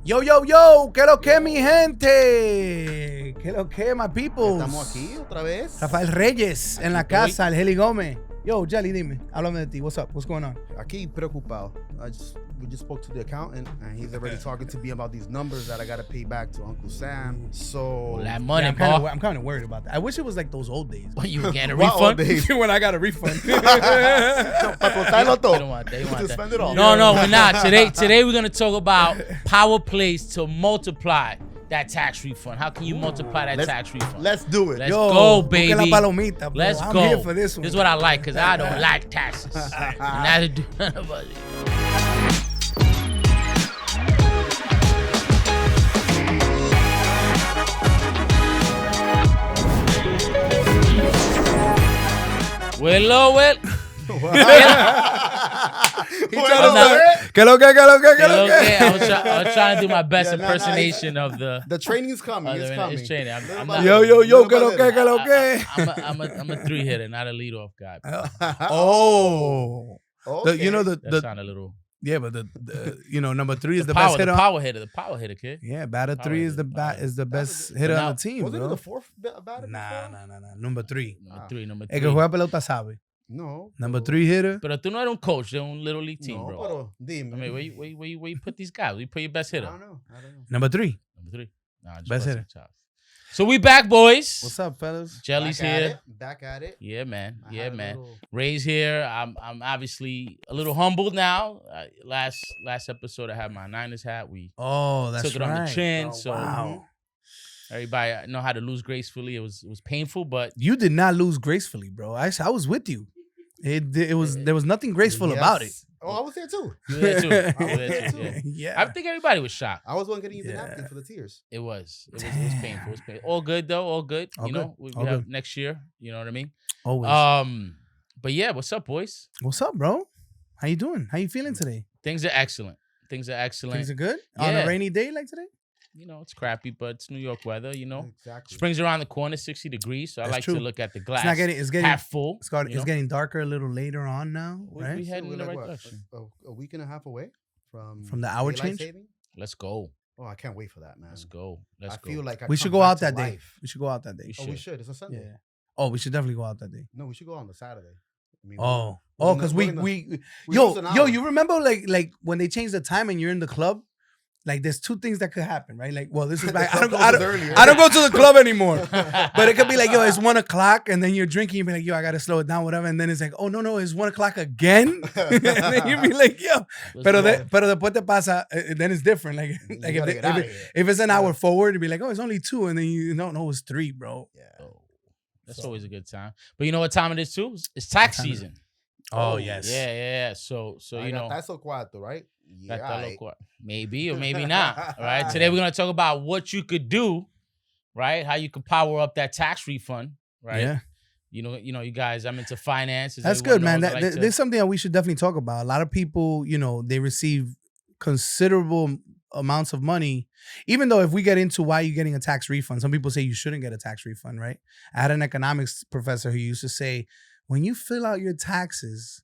Yo, yo, yo, ¿qué lo que, mi gente? ¿Qué lo que, my people? Estamos aquí otra vez. Rafael Reyes en la casa, el Heli Gómez. Yo, Jelly, dime, háblame de ti. What's up? What's going on? Aquí preocupado. We just spoke to the accountant, and he's already talking to me about these numbers that I gotta pay back to Uncle Sam. So Well, that money, I'm kind of worried about that. I wish it was like those old days. When you were getting a What old refund? days? When I got a refund. Para contarlo todo. They don't want that. They don't want To that. spend it all. No, we're not. Today we're gonna talk about power plays to multiply that tax refund. How can you multiply that tax refund? Let's do it. Let's Yo, go, busque baby. la palomita, bro. Let's I'm go. here for this one. This is what I like, because I don't like taxes. And neither do none of us. Well. ¿Qué lo que? Okay, I was trying to do my best impersonation of the. The training's coming. It's coming. It's training. I'm Yo, ¿qué lo que? I'm a 3-hitter, not a leadoff guy. Oh. Okay. You know That sounded a little. yeah, but the number 3 is the power, best hitter. the power hitter, kid. Yeah, batter Power 3 is hitter, the power best hitter. hitter So on now- the team, Wasn't bro. it the fourth batter Nah. before? Number 3. Number El que three. juega pelota sabe. No. Number 3 hitter. Pero tú no eres un coach de un little league team, No, bro. pero dime. I mean, where you put these guys? Where you put your best hitter? I don't know. Number 3. Number 3. Nah, just Best busting hitter. chops. So we back, boys. What's up, fellas? Jelly's Back at here. it, Back at it. Yeah, man. I Yeah, had a man. little- Ray's here. I'm obviously a little humbled now. Last episode I had my Niners hat. We Oh, that's took it right. on the chin. Oh, so wow. everybody know how to lose gracefully. It was painful, but You did not lose gracefully, bro. I was with you. There was nothing graceful about it. Yes. Oh, I was there too. you were there too. I You were was there there too, too. yeah. Yeah. I think everybody was shocked. I was one getting you the Yeah. napkin for the tears. It was Damn. painful. It was painful. All good though. All good. All you good. know, we All have good. next year. You know what I mean? Always. But yeah, what's up, boys? What's up, bro? How you doing? How you feeling today? Things are excellent. Things are excellent. Things are good? On Yeah. a rainy day like today? You know, it's crappy, but it's New York weather. You know, Exactly. spring's around the corner, 60 degrees. So I That's like true. to look at the glass It's getting half full. It's you know? getting darker a little later on now, We- right? we So heading we're in the like, right what, direction. a week and a half away From the hour daylight change? saving? Let's go. Oh, I can't wait for that, man. Let's go. Let's I go. feel like We should go out that day. We should go out that day. We Oh, we should. should. It's a Sunday. Yeah. Oh, we should definitely go out that day. No, we should go on the Saturday. I mean, Oh, we're because gonna- we're we we yo, lose an yo, hour. you remember like when they changed the time and you're in the club? Like there's two things that could happen, right? Like, well, this is back. I don't go to the club anymore. But it could be like, yo, it's 1:00 and then you're drinking, you be like, yo, I gotta slow it down, whatever. And then it's like, oh no, it's 1:00 again. And then you be like, yo. Let's Pero, go. pero después te pasa, then it's different. Like, You like gotta if, get outta if, here. if it's an hour forward, it'd be like, oh, it's only 2. And then you no, it's 3, bro. Yeah. Oh, that's So- always a good time. But you know what time it is too? It's tax What time is season. Oh, yes. Yeah. So you know. That's so cuarto, right? Yeah. Gata lo aight. cual. Maybe or maybe not. All right. Today we're gonna talk about what you could do, right? How you could power up that tax refund, right? Yeah. You know, you guys. I'm into finance. as That's everyone good, man. knows. I like to- There's something that we should definitely talk about. A lot of people, they receive considerable amounts of money, even though if we get into why you're getting a tax refund, some people say you shouldn't get a tax refund, right? I had an economics professor who used to say, when you fill out your taxes,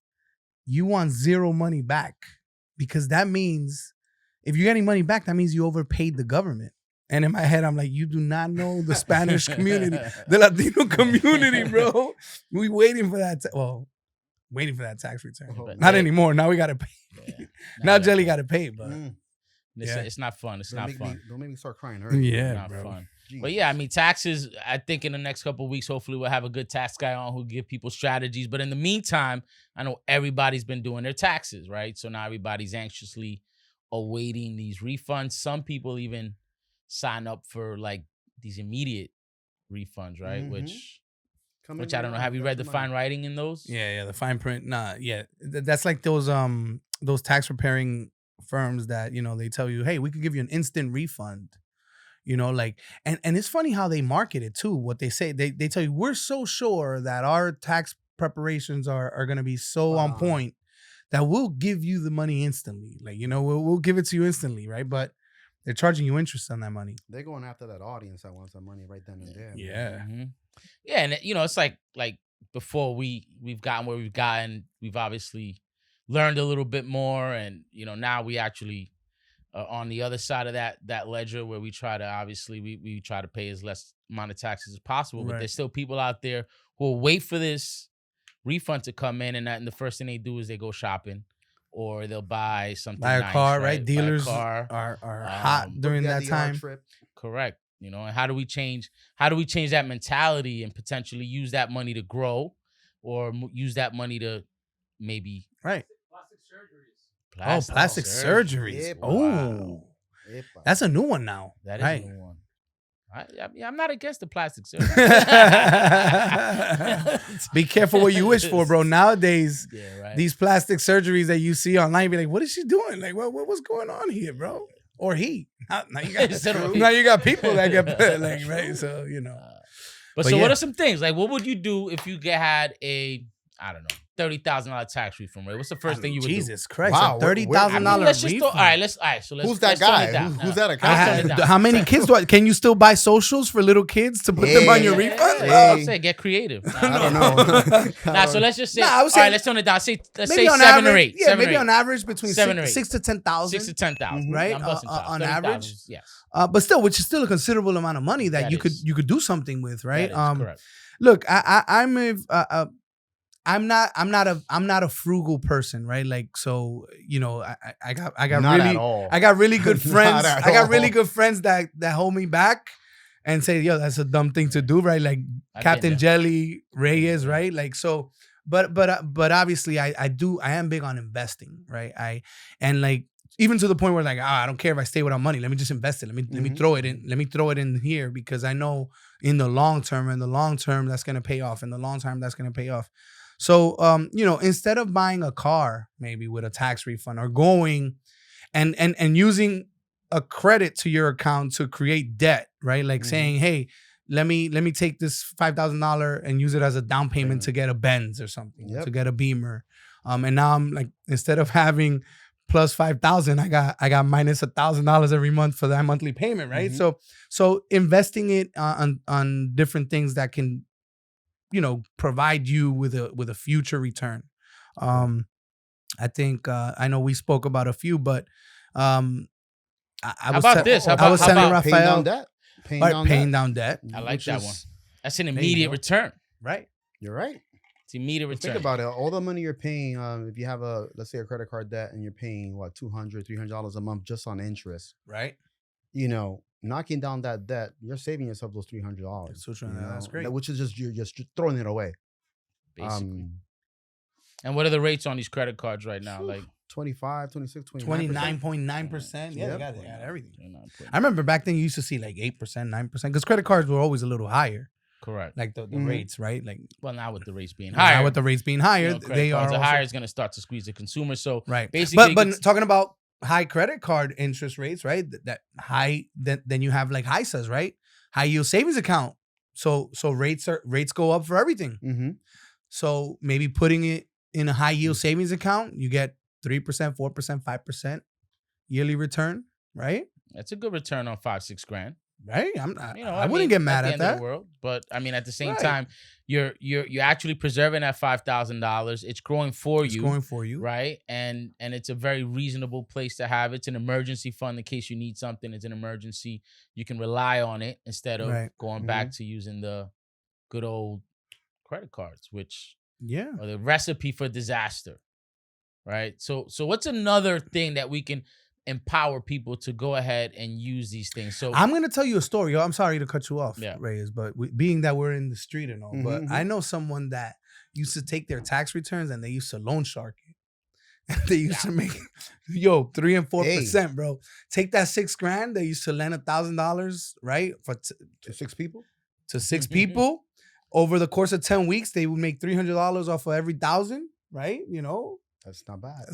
you want zero money back because that means if you're getting money back, that means you overpaid the government. And in my head, I'm like, you do not know the Spanish community, the Latino community, bro. We waiting for that. Waiting for that tax return. Oh, Not yeah. anymore. Now we got to pay. Yeah. Now Nah, Jelly got to pay, but yeah. It's not fun. It's Don't not make fun. don't make me start crying early. yeah, Not bro. fun. Jeez. But yeah, I mean, taxes, I think in the next couple of weeks, hopefully we'll have a good tax guy on who give people strategies. But in the meantime, I know everybody's been doing their taxes, right? So now everybody's anxiously awaiting these refunds. Some people even sign up for like these immediate refunds, right? Mhm. Which Come in I don't know. now, Have you got read the some fine money. writing in those? Yeah, the fine print. Nah, yeah. That's like those tax preparing firms that, they tell you, hey, we could give you an instant refund. Like, and it's funny how they market it too. What they say, they tell you, we're so sure that our tax preparations are going to be so on point that we'll give you the money instantly. Like, we'll give it to you instantly, right? But they're charging you interest on that money. They're going after that audience that wants that money right then and there. man. Yeah. Mhm. Yeah, and it's like before we've gotten where we've gotten, we've obviously learned a little bit more, and now we actually on the other side of that ledger, where we try to obviously we try to pay as less amount of taxes as possible, but there's still people out there who will wait for this refund to come in, and the first thing they do is they go shopping, or they'll buy something. Buy a nice, car, right? Dealers are hot during that time. Correct. You know, and how do we change that mentality and potentially use that money to grow, or use that money to maybe plastic surgeries. Oh, that's a new one now. That is a new one. I'm not against the plastic surgery. Be careful what you wish for, bro. Nowadays, these plastic surgeries that you see online, be like, what is she doing? Like, what's going on here, bro? Or he. Now you got people that get like, right? So, you know. But so what are some things? Like, what would you do if you had a, I don't know, $30,000 tax refund rate? What's the first thing you would do? Jesus Christ, wow, a $30,000 refund. All right. So let's. Who's that guy? Who's that account? How many kids can you still buy socials for little kids to put them on your refund? I'm saying get creative. I don't know. So let's just say. I would all say, right, let's tone it down. Let's say 7 average, or 8. Yeah, maybe on average between 7 or 8. 6 to 10,000. 6 to 10,000, right? On average, yes. But still, which is still a considerable amount of money that you could do something with, right? Correct. Look, I'm not a frugal person, right? Like, so, you know, I got really good friends. I got really good friends that hold me back and say, yo, that's a dumb thing to do, right? Like Captain Jelly Reyes, right? Like, so, but obviously I am big on investing, right? And like, even to the point where like, I don't care if I stay without money. Let me just invest it. Let me throw it in. Let me throw it in here, because I know in the long term, that's going to pay off. In the long term, that's going to pay off. So, you know, instead of buying a car, maybe with a tax refund, or going and using a credit to your account to create debt, right? Like saying, hey, let me take this $5,000 and use it as a down payment to get a Benz or something, to get a Beamer. And now I'm like, instead of having plus 5,000, I got minus $1,000 every month for that monthly payment, right? So investing it on different things that can, you know, provide you with a future return. I think I know we spoke about a few, but I was telling Raphael paying down debt. I like that one. That's an immediate return, right? You're right. It's immediate return. Think about it. All the money you're paying, if you have let's say a credit card debt, and you're paying what, $200, $300 a month just on interest, right? You know, knocking down that debt, you're saving yourself those $300. That's great. Which is you're just throwing it away. Basically. And what are the rates on these credit cards right now? Like 25, 26, 29.9%. Yeah, they got everything. I remember back then you used to see like 8%, 9%, because credit cards were always a little higher. Correct. Like the rates, right? Like, well, now with the rates being higher. Now with the rates being higher, you know, they are also higher is going to start to squeeze the consumer. So right. Basically, but talking about high credit card interest rates, right? That high, then you have like HISAs, right? High yield savings account. So rates go up for everything. Mm-hmm. So maybe putting it in a high yield savings account, you get 3%, 4%, 5% yearly return, right? That's a good return on $5-6 grand. Right, I wouldn't get mad at that. World, but I mean, at the same time, you're actually preserving that $5,000. It's growing for you, right? And it's a very reasonable place to have. It's an emergency fund in case you need something. It's an emergency. You can rely on it instead of going back to using the good old credit cards, which are the recipe for disaster, right? So what's another thing that we can empower people to go ahead and use these things? So I'm gonna tell you a story. Yo, I'm sorry to cut you off, Reyes, but being that we're in the street and all, but I know someone that used to take their tax returns and they used to loan shark it. And they used to make 3 and 4%, bro. Take that $6 grand. They used to lend $1,000, right, for to 6 people. To 6 people over the course of 10 weeks. They would make $300 off of every 1,000, right? You know, that's not bad.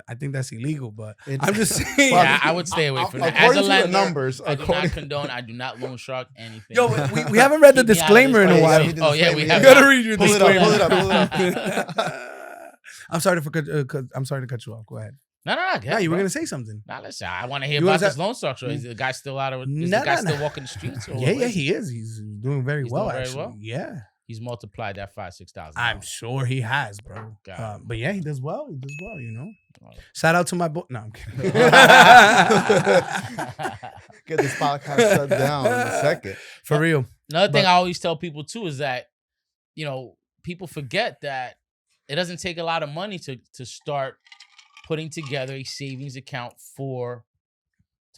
I think that's illegal, but I'm just saying. Yeah, I would stay away from that. As a lender, numbers, I do not condone. I do not loan shark anything. Yo, we haven't read the disclaimer in a while. Oh yeah, we have. You gotta read your disclaimer. Pull it up. I'm sorry to cut you off. Go ahead. No, you were gonna say something. Nah, listen, I want to hear about this loan structure. Is the guy still out of? Is the guy still walking the streets? Yeah, he is. He's doing very well, actually. Yeah. he's multiplied that $5,000-$6,000. I'm sure he has, bro. But yeah, he does well. He does well, you know. Shout out to my boy. No, I'm kidding. Get this podcast shut down in a second. For real. Another thing I always tell people too is that, you know, people forget that it doesn't take a lot of money to start putting together a savings account to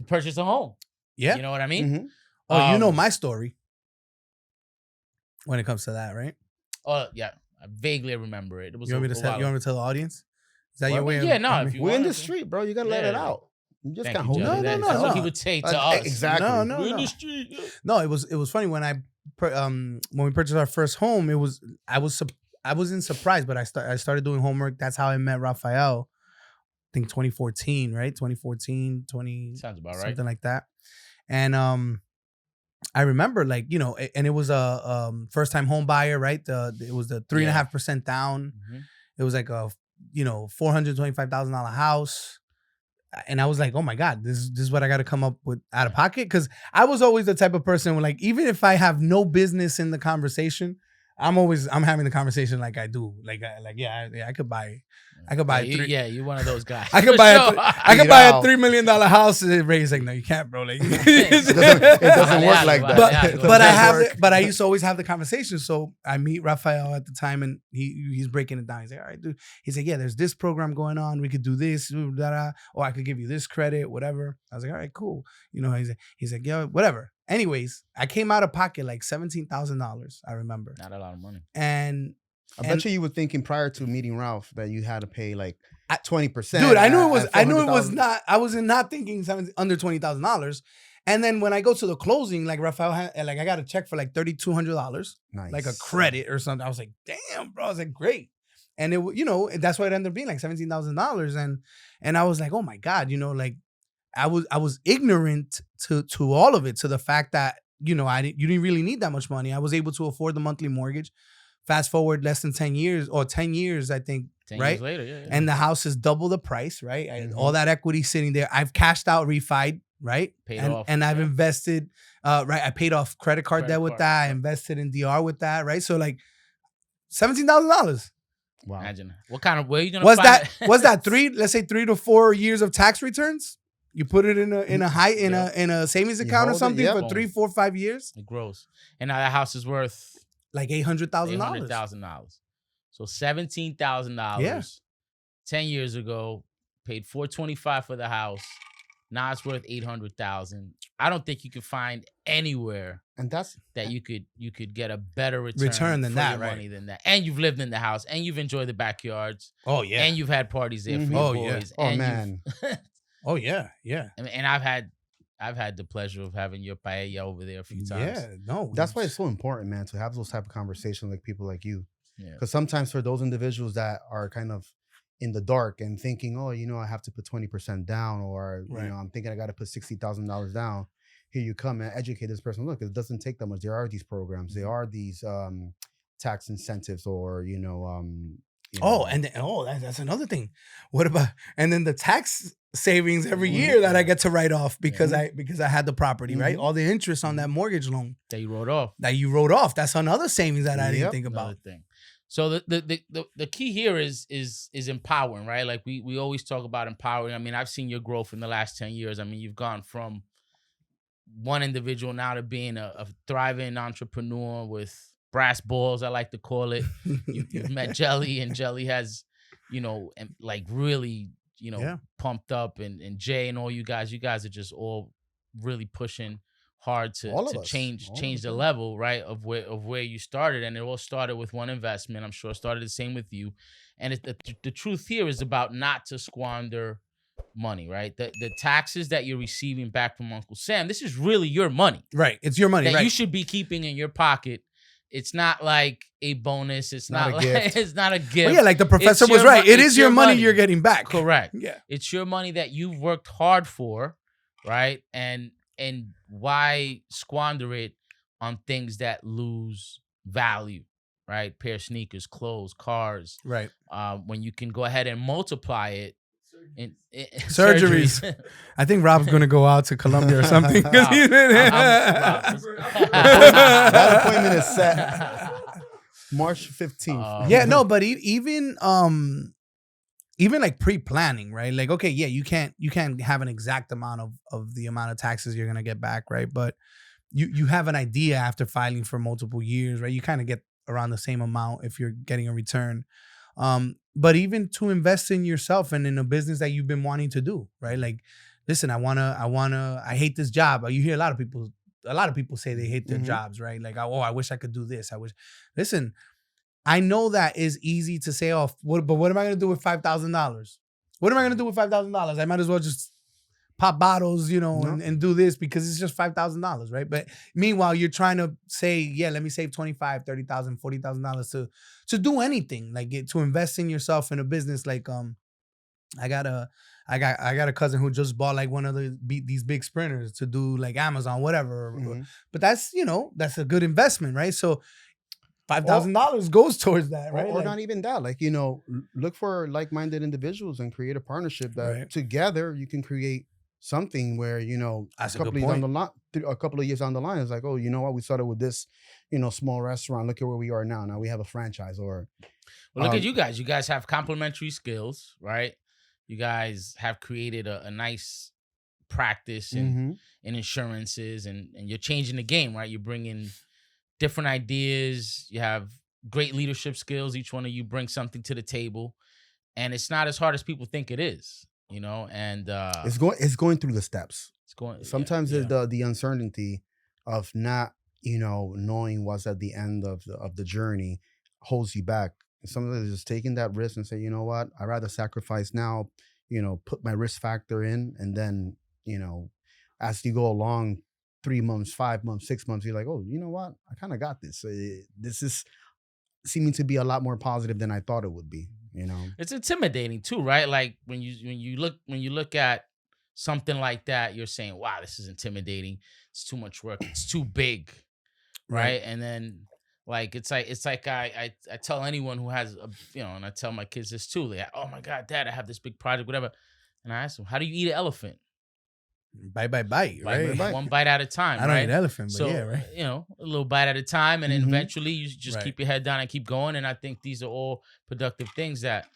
purchase a home. Yeah. You know what I mean? Mm-hmm. Oh, you know my story when it comes to that, right? Oh, yeah. I vaguely remember it. It was You want me to tell the audience? Is that your way? Yeah, no. If you we're in want the street, bro. You gotta let it out. You just can't hold it. No. That's what he would say to us. Exactly. No. We're in the street. No, it was funny when when we purchased our first home. I wasn't surprised, but I started doing homework. That's how I met Raphael. I think 2014, right? 2014, Sounds about right. Something like that. And I remember, like, you know, and it was a first time home buyer, right? It was the 3.5% down. Mm-hmm. It was like a $425,000 house. And I was like, oh my God, this is what I got to come up with out of pocket. Because I was always the type of person where, like, even if I have no business in the conversation, I'm having the conversation like I do. I could buy you're one of those guys. I could buy a $3 million house. And Ray's like, no, you can't, bro. Like, it doesn't work like that. But I used to always have the conversation. So I meet Raphael at the time, and he's breaking it down. He's like, all right, dude. He's like, yeah, there's this program going on. We could do this, or I could give you this credit, whatever. I was like, all right, cool. You know, he's like, yeah, whatever. Anyways, I came out of pocket like $17,000. I remember. Not a lot of money. And I bet you were thinking prior to meeting Ralph that you had to pay like 20%. Dude, I knew it was not. I was not thinking under $20,000. And then when I go to the closing, like Raphael had, like I got a check for like $3,200, nice. Like a credit or something. I was like, damn, bro. I was like, great. And it, you know, that's why it ended up being like $17,000. And I was like, oh my God, you know, like I was ignorant to all of it, to the fact that, you know, you didn't really need that much money. I was able to afford the monthly mortgage. Fast forward less than 10 years, or 10 years, I think, 10 right? years later, yeah. And the house is double the price, right? All that equity sitting there. I've cashed out, refied, right? Paid off. And I've invested, right? I paid off credit card debt with that. I invested in DR with that, right? So like $17,000. Wow. Imagine. What kind of way are you gonna was find that? Was that let's say 3 to 4 years of tax returns? You put it in a savings account or something for 3, 4, 5 years. It grows, and now that house is worth like $800,000. $800,000. So $17,000. Yeah. 10 years ago, paid $425 for the house. Now it's worth $800,000. I don't think you could find anywhere, and that you could get a better return than for that, your right? money than that. And you've lived in the house, and you've enjoyed the backyards. Oh yeah. And you've had parties there for your boys. Oh and man. Oh yeah. And I've had the pleasure of having your paella over there a few times. Yeah, no. That's why it's so important, man, to have those type of conversations like people like you. Yeah. Because sometimes for those individuals that are kind of in the dark and thinking, oh, you know, I have to put 20% down, or right. you know, I'm thinking I got to put $60,000 down. Here you come and educate this person. Look, it doesn't take that much. There are these programs. There are these tax incentives, or you know, that's another thing. What about and then the tax savings every year that I get to write off because I had the property, right? All the interest on that mortgage loan that you wrote off. That's another savings that I didn't think about. Another thing. So the key here is empowering, right? Like we always talk about empowering. I mean, I've seen your growth in the last 10 years. I mean, you've gone from one individual now to being a thriving entrepreneur with brass balls, I like to call it. You've met Jelly, and Jelly has, you know, like really, you know, pumped up, and Jay and all you guys are just all really pushing hard to change the level, right, of where you started. And it all started with one investment. I'm sure it started the same with you. And the truth here is about not to squander money, right? The taxes that you're receiving back from Uncle Sam, this is really your money. Right. It's your money, that you should be keeping in your pocket. It's not like a bonus. It's not like gift. It's not a gift. Well, yeah, like the professor was right. It is your money you're getting back. Correct. Yeah. It's your money that you've worked hard for, right? And why squander it on things that lose value, right? Pair of sneakers, clothes, cars. Right. When you can go ahead and multiply it. In surgeries. I think Rob's going to go out to Colombia or something. That appointment is set. March 15th. Yeah, no, but even like pre-planning, right? Like, okay, yeah, you can't have an exact amount of the amount of taxes you're gonna get back, right? But you have an idea after filing for multiple years, right? You kind of get around the same amount if you're getting a return. But even to invest in yourself and in a business that you've been wanting to do, right? Like, listen, I hate this job. You hear a lot of people say they hate their jobs, right? Like, oh, I wish I could do this. Listen, I know that is easy to say, but what am I going to do with $5,000? What am I going to do with $5,000? I might as well just pop bottles, and do this because it's just $5,000, right? But meanwhile, you're trying to say, yeah, let me save $25,000, $30,000, $40,000 to do anything, like to invest in yourself in a business. Like, I got a cousin who just bought like one of these big sprinters to do like Amazon, whatever. But that's a good investment, right? So $5,000 goes towards that, right? Or not even that. Like, look for like-minded individuals and create a partnership that together you can create something where, that's a couple of years down the line, it's like, oh, you know what? We started with this, small restaurant. Look at where we are now. Now we have a franchise. Or look at you guys. You guys have complementary skills, right? You guys have created a nice practice in insurances, and you're changing the game, right? You're bringing different ideas. You have great leadership skills. Each one of you brings something to the table, and it's not as hard as people think it is, and it's going through the steps. Sometimes yeah. the uncertainty of not, knowing what's at the end of the journey holds you back. Sometimes just taking that risk and say, you know what, I'd rather sacrifice now, put my risk factor in, and then, as you go along, 3 months, 5 months, 6 months, you're like, oh, you know what? I kind of got this. This is seeming to be a lot more positive than I thought it would be. It's intimidating too, right? Like when you look at something like that, you're saying, wow, this is intimidating. It's too much work. It's too big, right? And then like it's like I tell anyone who has and I tell my kids this too. Like, oh my God, Dad, I have this big project, whatever. And I ask them, how do you eat an elephant? Bite by bite, right? One bite at a time. I don't eat elephant, but so, yeah, right. A little bite at a time, and then eventually you just keep your head down and keep going. And I think these are all productive things that,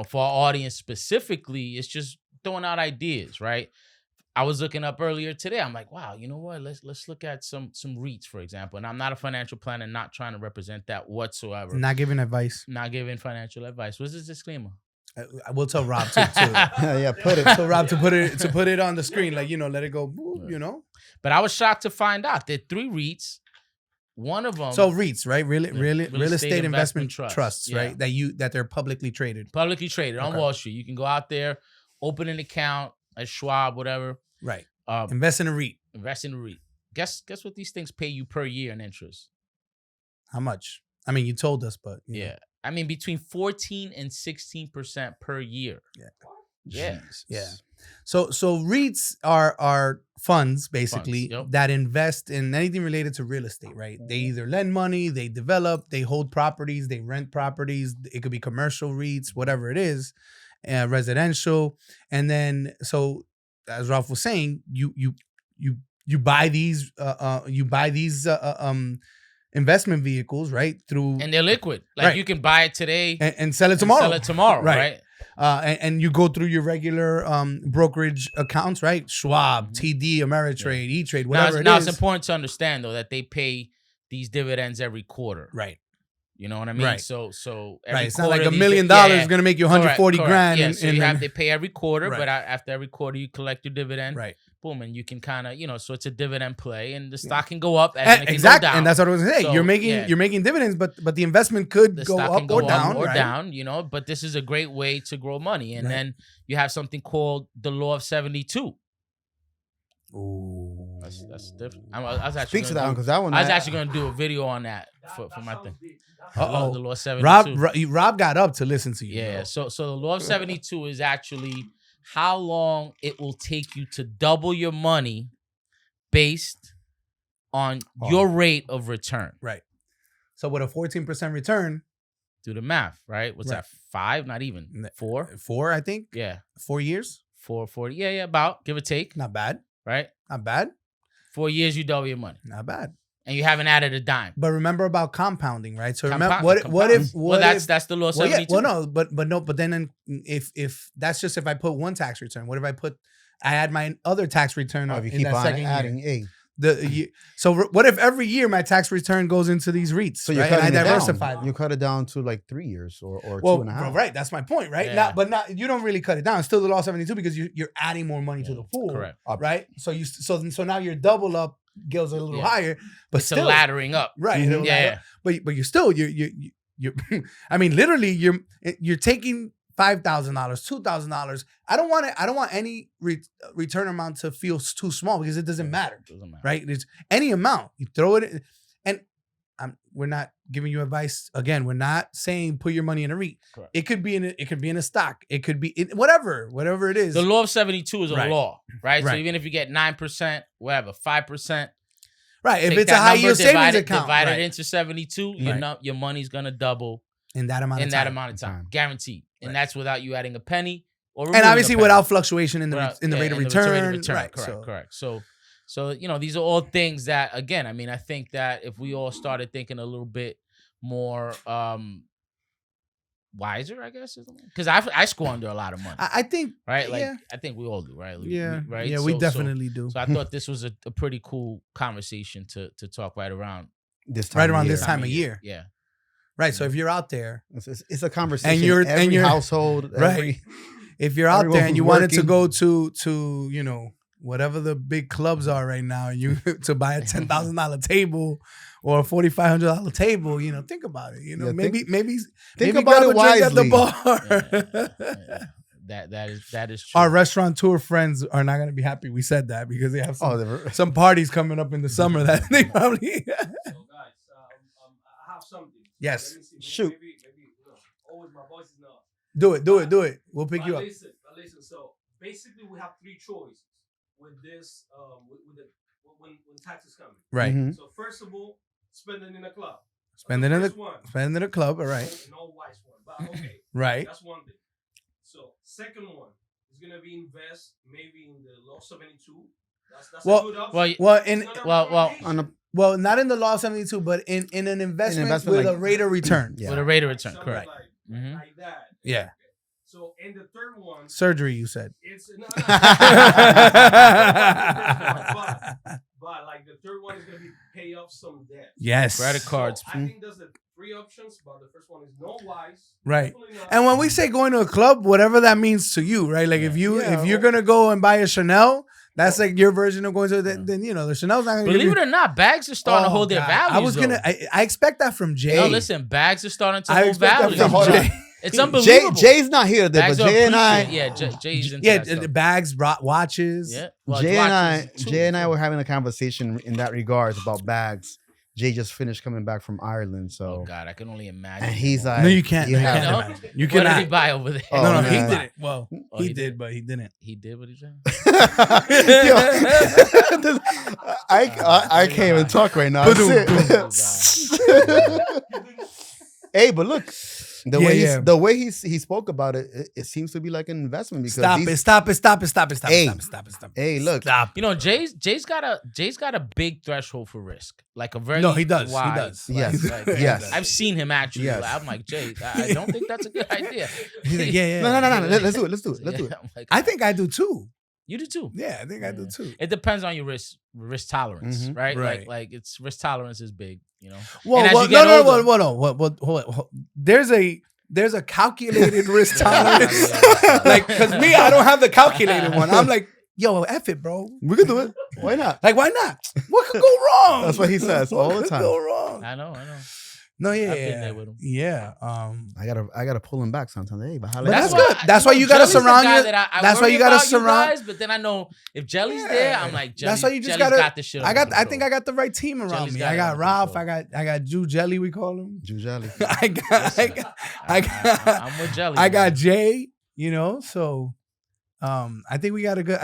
for our audience specifically, it's just throwing out ideas, right? I was looking up earlier today. I'm like, wow, you know what? Let's look at some REITs, for example. And I'm not a financial planner, not trying to represent that whatsoever. Not giving advice. Not giving financial advice. What's this disclaimer? I will tell Rob to put it. So Rob to put it on the screen, like, let it go, But I was shocked to find out that 3 REITs, one of them. So REITs, right? Real estate investment trusts, right? That they're publicly traded. Publicly traded on Wall Street. You can go out there, open an account at Schwab, whatever. Right. Invest in a REIT. Invest in a REIT. Guess what these things pay you per year in interest? How much? I mean, you told us, but yeah. I mean, between 14 and 16% per year. Yeah. Yeah. Jeez. Yeah. So REITs are funds basically that invest in anything related to real estate, right? They either lend money, they develop, they hold properties, they rent properties. It could be commercial REITs, whatever it is, residential. And then, so as Ralph was saying, you buy these investment vehicles, right? And they're liquid. Like you can buy it today and sell it tomorrow. Right? And you go through your regular brokerage accounts, right? Schwab, TD, Ameritrade, E-Trade, whatever it is. Now it's important to understand though that they pay these dividends every quarter. Right. You know what I mean? Right. So every it's not like $1 million is going to make you 140 grand. Yeah, so they pay every quarter, but after every quarter you collect your dividend. Right. Boom, and you can kind of, so it's a dividend play, and the stock can go up and it can go down. And that's what I was going to say. So, you're making dividends, but the investment could go up or down. Or down, but this is a great way to grow money. And then you have something called the Law of 72. Ooh. That's different. I was actually Speak to that one, because that one. I was actually going to do a video on that for my thing. The Law of 72. Rob got up to listen to you. Yeah. Bro. So the Law of 72 is actually how long it will take you to double your money based on your rate of return. Right. So with a 14% return, do the math, right? What's that? 5? Not even 4. 4, I think. Yeah. 4 years. 4, yeah, about give or take. Not bad. Right. Not bad. 4 years, you double your money. Not bad. And you haven't added a dime. But remember about compounding, right? So remember Compound. what if That's the law 72. but then if that's just if I put one tax return. What if I add my other tax return Or up if you in keep that on second adding, year? So what if every year my tax return goes into these REITs? So you're right? And I cutting it diversify. down. You cut it down to like 3 years or 2.5. Right. That's my point, right? Yeah. But you don't really cut it down. It's still the law 72 because you're adding more money to the pool. Correct. Right. So now your double up goes a little higher, but It's still a laddering up. right. Mhm. It'll ladder up. But you're still you're I mean, literally you're taking $5,000, $2,000. I don't want any return amount to feel too small because it doesn't matter. Right? It's any amount. You throw it in, and we're not giving you advice. Again, we're not saying put your money in a REIT. Correct. It could be in a stock. It could be whatever it is. The law of 72 is a Right. law, right? So Right. even if you get 9%, whatever, 5%, right. If take it's a that high number, yield savings account, divide right. it into 72, your money's gonna double in that amount of time. guaranteed, and Right. that's without you adding a penny or And removing obviously a penny. without fluctuation in the rate of in the return. Right. Correct. So these are all things that, again, I mean, I think that if we all started thinking a little bit more wiser, I guess, because I squander a lot of money, I think right? Like yeah. I think we all do, right? Right. Yeah, So- we definitely do. So I thought this was a pretty cool conversation to talk right around This time Right around of this year. time of year. Yeah. Right. So if you're out there, It's a conversation. you're- every and you're- household, right. If you're out everyone there and you who's wanted to working. go to whatever the big clubs are right now, and you to buy a $10,000 table or a $4,500 table, think about it. Yeah, maybe think maybe about grab it a drink at the wisely. bar. Yeah. That is true. Our restaurateur friends are not going to be happy we said that because they have some parties coming up in the summer that they probably. So guys, I have something. Yes. Let me see. Shoot. Maybe always my voice is not. Do it. We'll pick you up. Listen. So basically, we have three choices with this. When taxes coming. Right. Mhm. So first of all, spending in a club. Spending in First one. a club. All right. No wise one, but okay. Right. That's one thing. So second one is gonna be invest maybe in the law 72. That's Well- a good option. Well, It's not a well, recommendation. On a, Well, not in the law 72, but in an investment with like- a rate of return. Yeah. With a rate of return, Something correct. Like, like that. Yeah. Okay. So and the third one, Surgery, you said. it's no. But like the third one is gonna be pay off some debt. Yes. Credit cards. So I think there's the three options, but the first one is no wise. Right. Definitely not. And when we say going to a club, whatever that means to you, right? Like if you're gonna go and buy a Chanel, that's like your version of going to then the Chanel's not gonna give Believe you. it or not, bags are starting to hold their God. values. I was gonna. though. I expect that from Jay. No, listen, bags are starting to I hold expect that values. from Jay. It's unbelievable. Jay's not here today, Bags but are Jay and I, appreciated. Yeah, Jay's into Yeah, that stuff. the bags, watches. Yeah. Well, Jay watches too. and I were having a conversation in that regards about bags. Jay just finished coming back from Ireland, so Oh God, I can only imagine. and he's like, No, you can't. You You have can't know? imagine. You What did he cannot. buy over there? Oh, No, he man. didn't. Well, Oh, he he did, but he didn't. He did what he said. Yo, I can't even talk right now. Hey, but look, the way he spoke about it, it seems to be like an investment because Stop it. Hey. Stop it. Hey, look, Stop. You know, Jay's got a big threshold for risk, like a very No, he does. wide, He does. Yes. like, Yes. I've seen him actually. Yes. Like, I'm like, Jay, I don't think that's a good idea. He's like, yeah. no. Let's do it. Yeah, I'm like, I think I do too. you do too. Yeah, I think I do too. It depends on your risk tolerance, Mhm. right? Right. Like it's risk tolerance is big, you know. Well, And as well you get older- What? There's a calculated risk tolerance. Yeah. Like, cause me, I don't have the calculated one. I'm like, yo, F it, bro. we can do it. Why not? Like, why not? What could go wrong? That's what he says all the What could time. go wrong? I know. No, yeah, I've been there with him. yeah. I gotta pull him back sometimes. Hey, but But that's good. That's why you gotta Jelly's the surround guy your- that I that's why worry you gotta about surround- guys, but then I know if Jelly's Yeah. there, I'm like, Jelly, That's why you just Jelly's gotta. got this shit. I under think I control. got the right team around Jelly's me. got I it got under Ralph. control. I got Jew Jelly. We call him. Jujali. I'm with Jelly. I got man. Jay. So I think we got a good.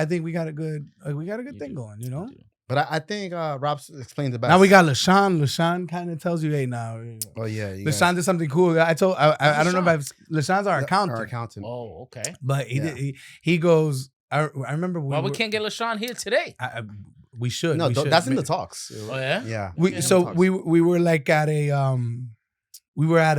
thing going. You do. But I think Rob explained it best. Now we got LaShawn. LaShawn kind of tells you, hey, now. Oh yeah, you LaShawn did something cool. I don't know if LaShawn's our accountant, Our accountant. Oh, okay. but Yeah. he goes. I remember Well, we can't get LaShawn here today. We should. No, we should. that's in the talks. Oh yeah. Yeah. We in so the talks. we were like at a we were at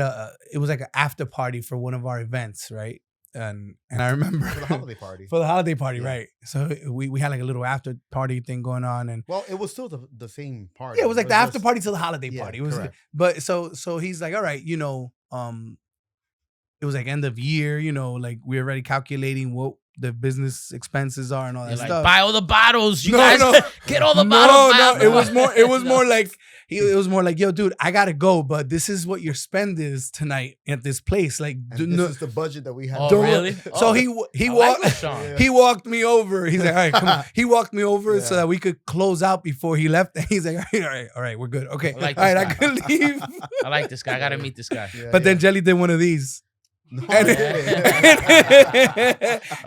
it was like an after party for one of our events, right? And I remember for the holiday party. for the holiday party, Yeah. right? So we had like a little after party thing going on, and Well, it was still the same party. yeah, it was like but the after just- party to the holiday Yeah, party. It was, correct. but so he's like, all right, it was like end of year, like we're already calculating what the business expenses are and all that You're like, stuff. buy all the bottles. You No, guys no. get all the bottles. buy all the It was more. It was No. more like it was more like, yo, dude, I gotta go, but this is what your spend is tonight at this place. Like, And this is the budget that we have. Oh, Don't- really? so Oh, he I like walked. LaShawn. Yeah. He walked me over. He's like, all right, come on. He walked me over so Yeah. that we could close out before he left. And he's like, all right, we're good. Okay, I like all right, this I guy. could leave. I like this guy. I gotta meet this guy. Yeah, But then yeah. Jelly did one of these. No, And, I didn't.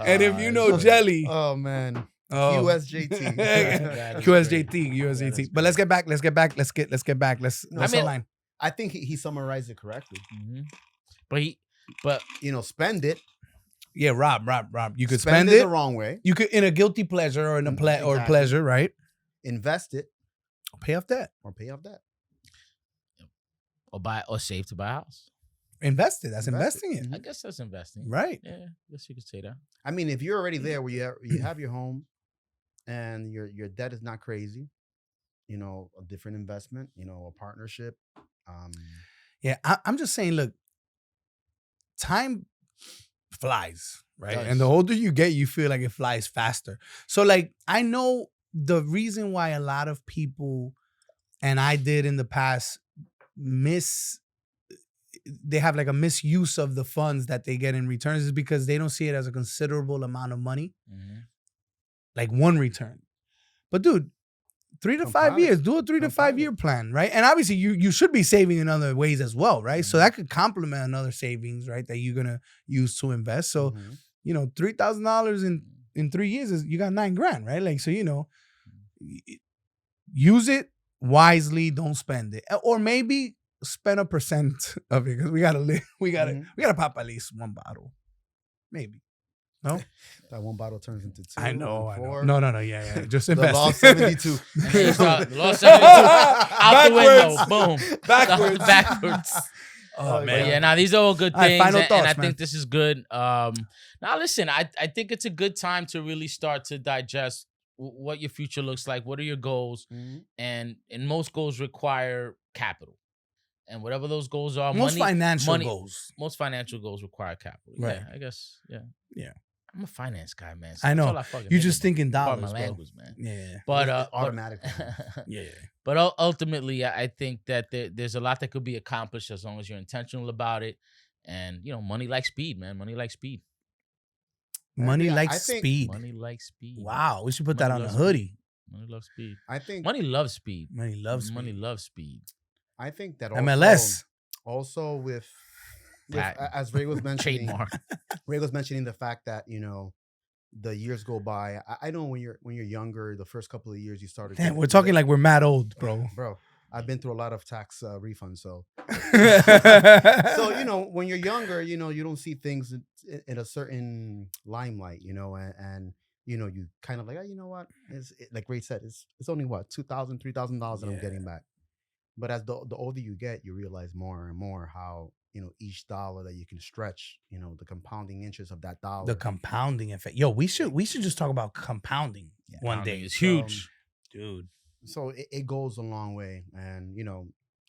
and if you know shit. Jelly, Oh man. oh. QSJT. That is QSJT, great. That is USJT. But let's get back. Let's get back. Let's get back. Let's No, let's I mean- align. I think he summarized it correctly. Mhm. But Spend it. Yeah, Rob. You could spend spend it it. the wrong way. You could in a guilty pleasure or in a or Exactly. pleasure, right? Invest it Pay off debt. or pay off debt. or save to buy a house. Invest it. That's Invest it. investing it. I guess that's investing. Right. Yeah, I guess you could say that. I mean, if you're already there where you have your home and your debt is not crazy, a different investment, a partnership. Yeah, I'm just saying, look, time flies, right? Does. And the older you get, you feel like it flies faster. So, like, I know the reason why a lot of people, and I did in the past, they have like a misuse of the funds that they get in returns is because they don't see it as a considerable amount of money, Mhm. like one return. But dude, 3 to 5 Compound it. years, do a 3 to 5 year plan, right? And obviously you should be saving in other ways as well, right? So that could complement another savings, right? That you're gonna use to invest. So, Mhm. $3,000 in 3 years is you got $9,000, right? Like, so use it wisely, don't spend it. Or maybe spend a percent of it because we gotta live. We gotta pop at least one bottle. Maybe. No? That one bottle turns into two. I know. four. No. Yeah. Just The invest. law of 72. And then you start- the law 72 out the window. Boom. Backwards. Backwards. Oh, But But yeah, man. now these are all good All right, things, final and thoughts, I man. think this is good. Now listen, I think it's a good time to really start to digest what your future looks like. What are your goals? Mhm. And most goals require capital, and whatever those goals are, Most financial money- goals. most financial goals require capital. Right. Yeah, I guess. Yeah. Yeah. I'm a finance guy, man. I know. That's all I fucking You're think just about. thinking Pardon dollars, my bro. language, man. Yeah. But It's automatic. Yeah. But ultimately, I think that there's a lot that could be accomplished as long as you're intentional about it. And money likes speed, man. Money likes speed. Money Yeah, likes I think- speed. Money likes speed. Wow. We should put that Money on a loves hoodie. Money loves speed. I think Money loves speed. Money loves Money speed. loves speed. I think that MLS. also with Patent. as Ray was mentioning, Trademark. Ray was mentioning the fact that the years go by. I know when you're younger, the first couple of years you started. Damn, we're talking like we're mad old, bro. bro. I've been through a lot of tax refunds, so so so when you're younger, you don't see things in a certain limelight, and you kind of like, you know what? Like Ray said, it's only what $2,000, $3,000 that I'm getting back. But as the older you get, you realize more and more how each dollar that you can stretch, the compounding interest of that dollar. the compounding effect. Yo, we should just talk about compounding one Compounding day. is huge. Dude. So it goes a long way, and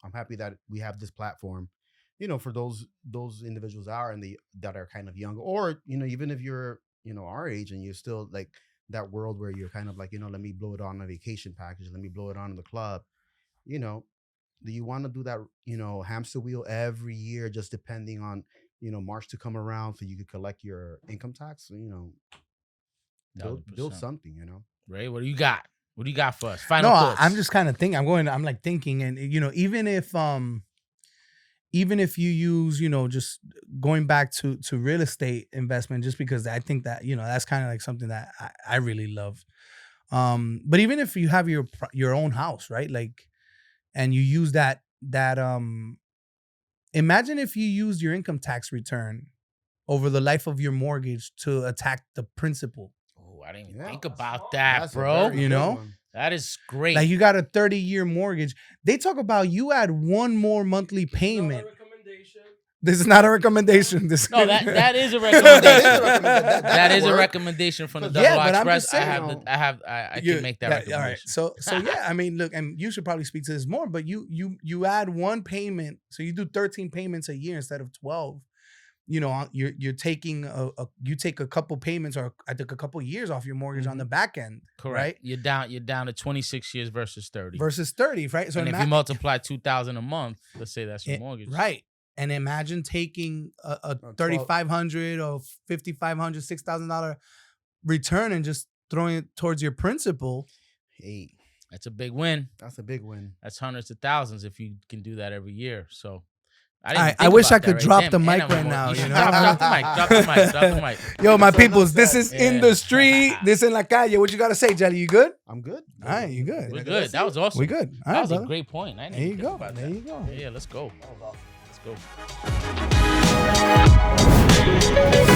I'm happy that we have this platform, for those individuals that are kind of young, or even if you're our age and you're still like that world where you're kind of like let me blow it on a vacation package, let me blow it on in the club, do you want to do that hamster wheel every year just depending on March to come around so you could collect your income tax? Build 1,000%. something, Ray, what do you got? What do you got for us? Final No, thoughts. I'm just kind of thinking. I'm like thinking, and even if you use just going back to real estate investment, just because I think that that's kind of like something that I really love. But even if you have your own house, right? Like, and you use that imagine if you used your income tax return over the life of your mortgage to attack the principal. Oh, I didn't even Yeah. think about that, That's a bro. very You good know? one. That is great. Like you got a 30-year mortgage. They talk about you add one more monthly payment. This is not a recommendation. This No, that is a recommendation. That That is a work. recommendation from the Yeah, Double but I'm Express. just saying, I can make that recommendation. All right. So yeah, I mean, look, and you should probably speak to this more, but you add one payment, so you do 13 payments a year instead of 12. You know, you're taking you take a couple payments, or I took a couple years off your mortgage on the back end. Correct. Right? You're down to 26 years versus 30. Versus 30, right? So and if you multiply $2,000 a month, let's say that's your mortgage. Right. And imagine taking a $3,500 or $5,500, $6,000 return and just throwing it towards your principal. Hey, That's a big win. that's a big win. That's hundreds of thousands if you can do that every year. So I wish I could drop the mic right now. You know, drop the mic. Yo, my peoples, this is Yeah. in the street. This in La Calle. What you got to say, Jelly? You good? I'm good. All right, you good. We're good. That was awesome. We good. All That right, was brother. a great point. I didn't There you even go. think about There that. you go. Yeah, let's go. That was awesome. Let's go.